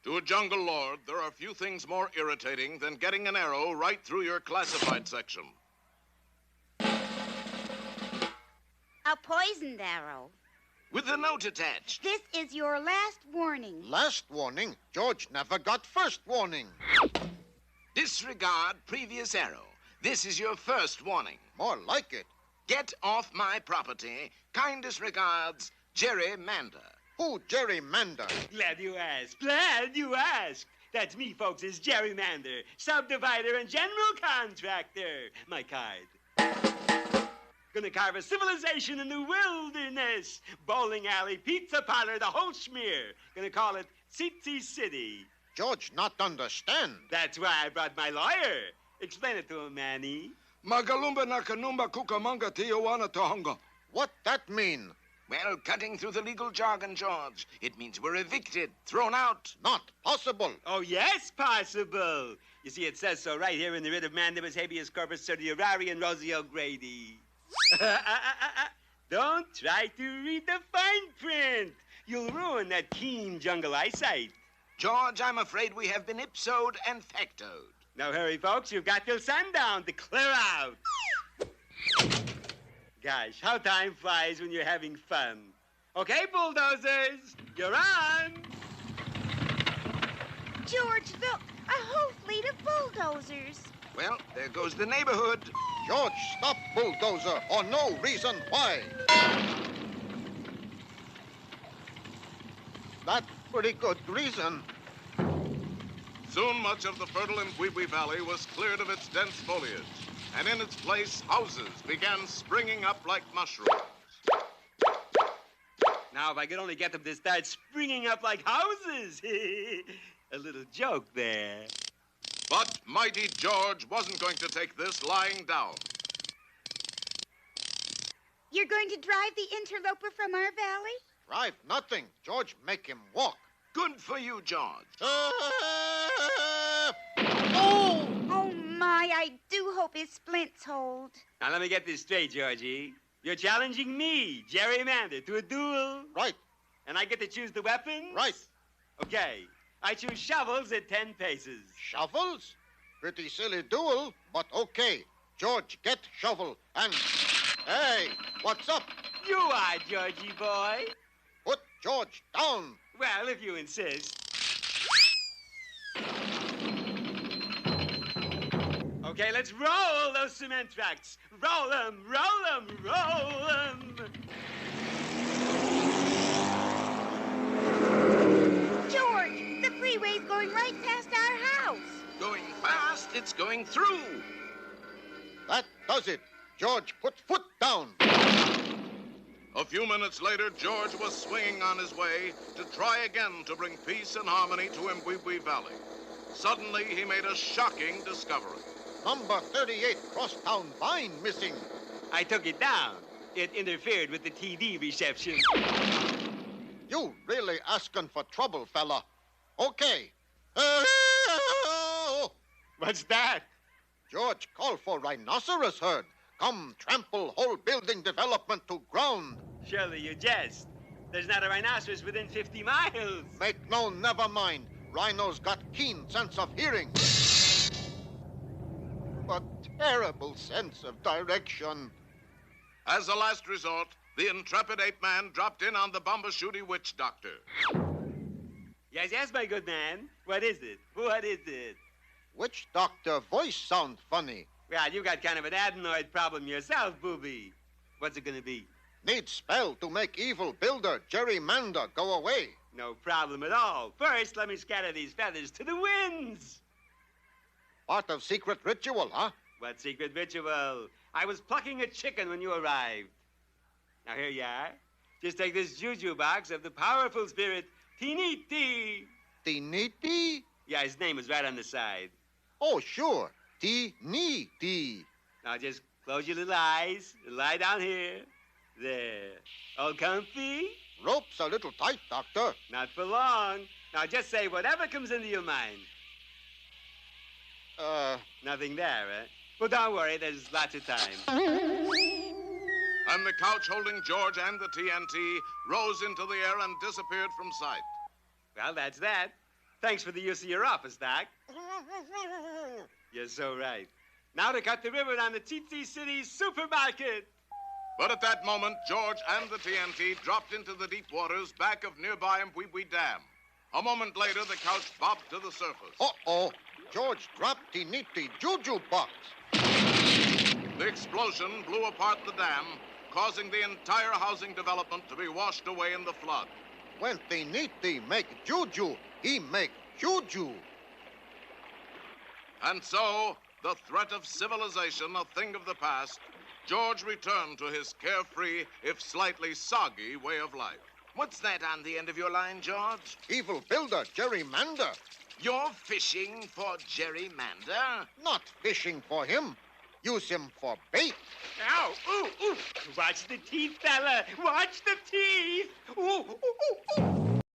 To a jungle lord, there are few things more irritating than getting an arrow right through your classified section. A poisoned arrow. With a note attached. This is your last warning. Last warning? George never got first warning. Disregard previous arrow. This is your first warning. More like it. Get off my property. Kindest regards, Jerry Mander. Who gerrymander? Glad you asked. Glad you asked. That's me, folks, is gerrymander, subdivider, and general contractor. My card. Gonna carve a civilization in the wilderness. Bowling alley, pizza parlor, the whole schmear. Gonna call it Tsitsi City. George not understand. That's why I brought my lawyer. Explain it to him, Manny. Magalumba nakanumba kukamanga tijuana tohonga. What that mean? Well, cutting through the legal jargon, George. It means we're evicted, thrown out. Not possible. Oh, yes, possible. You see, it says so right here in the writ of mandamus habeas corpus certiorari and Rosie O'Grady. Don't try to read the fine print. You'll ruin that keen jungle eyesight. George, I'm afraid we have been ipsoed and factoed. Now hurry, folks. You've got till sundown to clear out. Gosh, how time flies when you're having fun. Okay, bulldozers, you're on. George, look, a whole fleet of bulldozers. Well, there goes the neighborhood. George, stop bulldozer, or no reason why. That's pretty good reason. Soon much of the fertile Mbwibwi Valley was cleared of its dense foliage, and in its place, houses began springing up like mushrooms. Now, if I could only get them to start springing up like houses. A little joke there. But mighty George wasn't going to take this lying down. You're going to drive the interloper from our valley? Drive nothing. George make him walk. Good for you, George. Oh! Oh, my, I do hope his splints hold. Now, let me get this straight, Georgie. You're challenging me, gerrymander, to a duel. Right. And I get to choose the weapons? Right. Okay. I choose shovels at 10 paces. Shovels? Pretty silly duel, but okay. George, get shovel and... Hey, what's up? You are, Georgie boy. Put George down. Well, if you insist. Okay, let's roll those cement tracks. Roll them, roll them, roll them. George, the freeway's going right past our house. Going fast, it's going through. That does it. George, put foot down. A few minutes later, George was swinging on his way to try again to bring peace and harmony to Mbwibwi Valley. Suddenly, he made a shocking discovery. Number 38 Crosstown Vine missing. I took it down. It interfered with the TV reception. You really asking for trouble, fella. Okay. What's that? George, call for rhinoceros herd. Come trample whole building development to ground. Surely you jest. There's not a rhinoceros within 50 miles. Make no never mind. Rhinos got keen sense of hearing. But terrible sense of direction. As a last resort, the intrepid ape-man dropped in on the Bombashooty witch doctor. Yes, yes, my good man. What is it? What is it? Witch doctor voice sound funny. Well, you got kind of an adenoid problem yourself, booby. What's it gonna be? Need spell to make evil builder gerrymander go away. No problem at all. First, let me scatter these feathers to the winds. Part of secret ritual, huh? What secret ritual? I was plucking a chicken when you arrived. Now, here you are. Just take this juju box of the powerful spirit, Tiniti. Tiniti? Yeah, his name is right on the side. Oh, sure. Tiniti. Now, just close your little eyes and lie down here. There. All comfy? Rope's a little tight, doctor. Not for long. Now, just say whatever comes into your mind. Nothing there, eh? Well, don't worry. There's lots of time. And the couch holding George and the TNT rose into the air and disappeared from sight. Well, that's that. Thanks for the use of your office, Doc. You're so right. Now to cut the ribbon on the Tsetse City supermarket. But at that moment, George and the TNT dropped into the deep waters back of nearby Mbwibwi Dam. A moment later, the couch bobbed to the surface. Uh-oh. George dropped the nitty juju box. The explosion blew apart the dam, causing the entire housing development to be washed away in the flood. When the nitty make juju, he make juju. And so, the threat of civilization a thing of the past, George returned to his carefree, if slightly soggy, way of life. What's that on the end of your line, George? Evil builder, gerrymander. You're fishing for gerrymander? Not fishing for him. Use him for bait. Ow! Ooh, ooh! Watch the teeth, fella! Watch the teeth! Ooh, ooh, ooh, ooh!